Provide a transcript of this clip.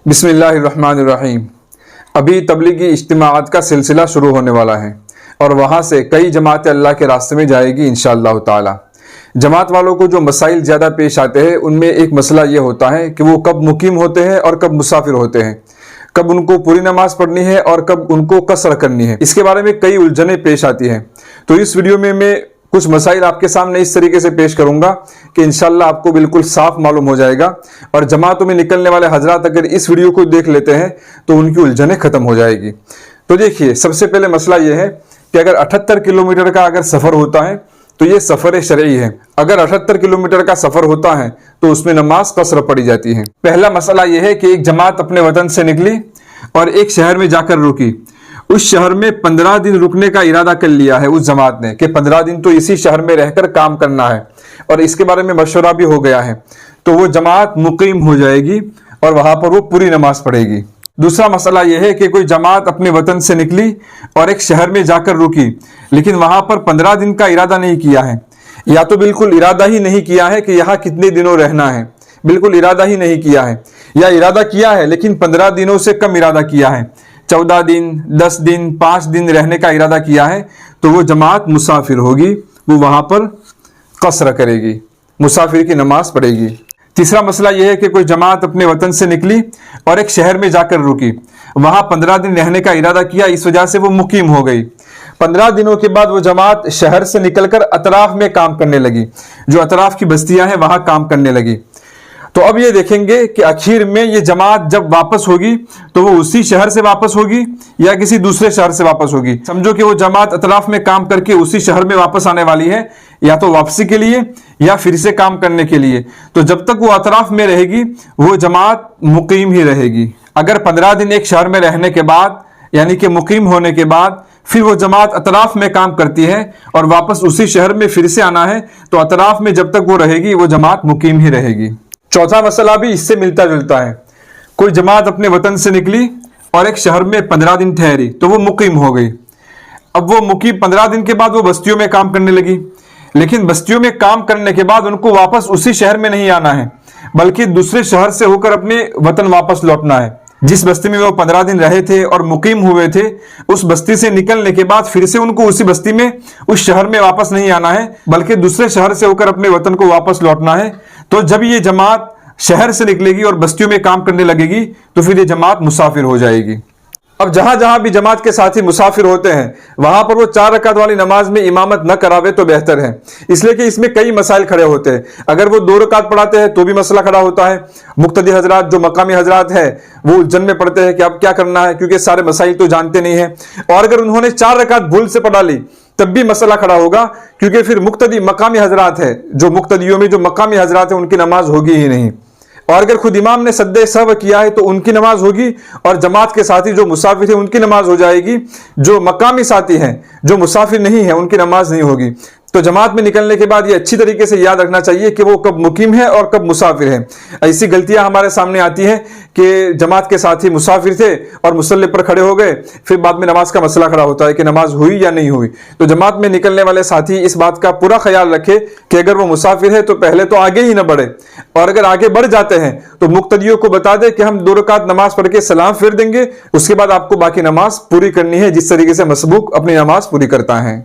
بسم اللہ الرحمن الرحیم۔ ابھی تبلیغی اجتماعات کا سلسلہ شروع ہونے والا ہے اور وہاں سے کئی جماعتیں اللہ کے راستے میں جائے گی انشاءاللہ تعالی۔ جماعت والوں کو جو مسائل زیادہ پیش آتے ہیں ان میں ایک مسئلہ یہ ہوتا ہے کہ وہ کب مقیم ہوتے ہیں اور کب مسافر ہوتے ہیں، کب ان کو پوری نماز پڑھنی ہے اور کب ان کو قصر کرنی ہے۔ اس کے بارے میں کئی الجھنیں پیش آتی ہیں، تو اس ویڈیو میں کچھ مسائل آپ کے سامنے اس طریقے سے پیش کروں گا کہ انشاءاللہ آپ کو بالکل صاف معلوم ہو جائے گا، اور جماعتوں میں نکلنے والے حضرات اگر اس ویڈیو کو دیکھ لیتے ہیں تو ان کی الجھنیں ختم ہو جائے گی۔ تو دیکھیے، سب سے پہلے مسئلہ یہ ہے کہ اگر 78 کلومیٹر کا اگر سفر ہوتا ہے تو یہ سفر شرعی ہے۔ اگر 78 کلومیٹر کا سفر ہوتا ہے تو اس میں نماز قصر پڑی جاتی ہے۔ پہلا مسئلہ یہ ہے کہ ایک جماعت اپنے وطن سے نکلی اور ایک شہر میں جا کر رکی، اس شہر میں 15 دن رکنے کا ارادہ کر لیا ہے اس جماعت نے کہ 15 دن تو اسی شہر میں رہ کر کام کرنا ہے، اور اس کے بارے میں مشورہ بھی ہو گیا ہے، تو وہ جماعت مقیم ہو جائے گی اور وہاں پر وہ پوری نماز پڑھے گی۔ دوسرا مسئلہ یہ ہے کہ کوئی جماعت اپنے وطن سے نکلی اور ایک شہر میں جا کر رکی، لیکن وہاں پر 15 دن کا ارادہ نہیں کیا ہے، یا تو بالکل ارادہ ہی نہیں کیا ہے کہ یہاں کتنے دنوں رہنا ہے، بالکل ارادہ ہی نہیں کیا ہے، یا ارادہ کیا ہے لیکن 15 دنوں سے کم ارادہ کیا ہے، 14 دن 10 دن 5 دن رہنے کا ارادہ کیا ہے، تو وہ جماعت مسافر ہوگی، وہ وہاں پر قصر کرے گی، مسافر کی نماز پڑھے گی۔ تیسرا مسئلہ یہ ہے کہ کوئی جماعت اپنے وطن سے نکلی اور ایک شہر میں جا کر رکی، وہاں 15 دن رہنے کا ارادہ کیا، اس وجہ سے وہ مقیم ہو گئی۔ 15 دنوں کے بعد وہ جماعت شہر سے نکل کر اطراف میں کام کرنے لگی، جو اطراف کی بستیاں ہیں وہاں کام کرنے لگی۔ تو اب یہ دیکھیں گے کہ آخر میں یہ جماعت جب واپس ہوگی تو وہ اسی شہر سے واپس ہوگی یا کسی دوسرے شہر سے واپس ہوگی۔ سمجھو کہ وہ جماعت اطراف میں کام کر کے اسی شہر میں واپس آنے والی ہے، یا تو واپسی کے لیے یا پھر سے کام کرنے کے لیے، تو جب تک وہ اطراف میں رہے گی وہ جماعت مقیم ہی رہے گی۔ اگر 15 دن ایک شہر میں رہنے کے بعد، یعنی کہ مقیم ہونے کے بعد پھر وہ جماعت اطراف میں کام کرتی ہے اور واپس اسی شہر میں پھر سے آنا ہے، تو اطراف میں جب تک وہ رہے گی وہ جماعت مقیم ہی رہے گی۔ چوتھا مسئلہ بھی اس سے ملتا جلتا ہے۔ کوئی جماعت اپنے وطن سے نکلی اور ایک شہر میں 15 دن ٹھہری تو وہ مقیم ہو گئی۔ اب وہ مقیم 15 دن کے بعد وہ بستیوں میں کام کرنے لگی، لیکن بستیوں میں کام کرنے کے بعد ان کو واپس اسی شہر میں نہیں آنا ہے، بلکہ دوسرے شہر سے ہو کر اپنے وطن واپس لوٹنا ہے۔ جس بستی میں وہ 15 دن رہے تھے اور مقیم ہوئے تھے، اس بستی سے نکلنے کے بعد پھر سے ان کو اسی بستی میں اس شہر میں واپس نہیں آنا ہے، بلکہ دوسرے شہر سے ہو کر اپنے وطن کو واپس لوٹنا ہے۔ تو جب یہ جماعت شہر سے نکلے گی اور بستیوں میں کام کرنے لگے گی تو پھر یہ جماعت مسافر ہو جائے گی۔ اب جہاں جہاں بھی جماعت کے ساتھی مسافر ہوتے ہیں وہاں پر وہ 4 رکعت والی نماز میں امامت نہ کراوے تو بہتر ہے، اس لیے کہ اس میں کئی مسائل کھڑے ہوتے ہیں۔ اگر وہ 2 رکعت پڑھاتے ہیں تو بھی مسئلہ کھڑا ہوتا ہے، مقتدی حضرات جو مقامی حضرات ہیں وہ الجھن میں پڑتے ہیں کہ اب کیا کرنا ہے، کیونکہ سارے مسائل تو جانتے نہیں ہیں، اور اگر انہوں نے 4 رکعت بھول سے پڑھا لی تب بھی مسئلہ کھڑا ہوگا، کیونکہ پھر مقتدی مقامی حضرات ہیں، جو مقتدیوں میں جو مقامی حضرات ہیں ان کی نماز ہوگی ہی نہیں، اور اگر خود امام نے سجدہ سہو کیا ہے تو ان کی نماز ہوگی، اور جماعت کے ساتھی جو مسافر ہیں ان کی نماز ہو جائے گی، جو مقامی ساتھی ہیں جو مسافر نہیں ہیں ان کی نماز نہیں ہوگی۔ تو جماعت میں نکلنے کے بعد یہ اچھی طریقے سے یاد رکھنا چاہیے کہ وہ کب مقیم ہے اور کب مسافر ہے۔ ایسی غلطیاں ہمارے سامنے آتی ہیں کہ جماعت کے ساتھی مسافر تھے اور مصلی پر کھڑے ہو گئے، پھر بعد میں نماز کا مسئلہ کھڑا ہوتا ہے کہ نماز ہوئی یا نہیں ہوئی۔ تو جماعت میں نکلنے والے ساتھی اس بات کا پورا خیال رکھے کہ اگر وہ مسافر ہے تو پہلے تو آگے ہی نہ بڑھے، اور اگر آگے بڑھ جاتے ہیں تو مقتدیوں کو بتا دے کہ ہم 2 رکعت نماز پڑھ کے سلام پھیر دیں گے، اس کے بعد آپ کو باقی نماز پوری کرنی ہے جس طریقے سے مسبوق اپنی نماز پوری کرتا ہے۔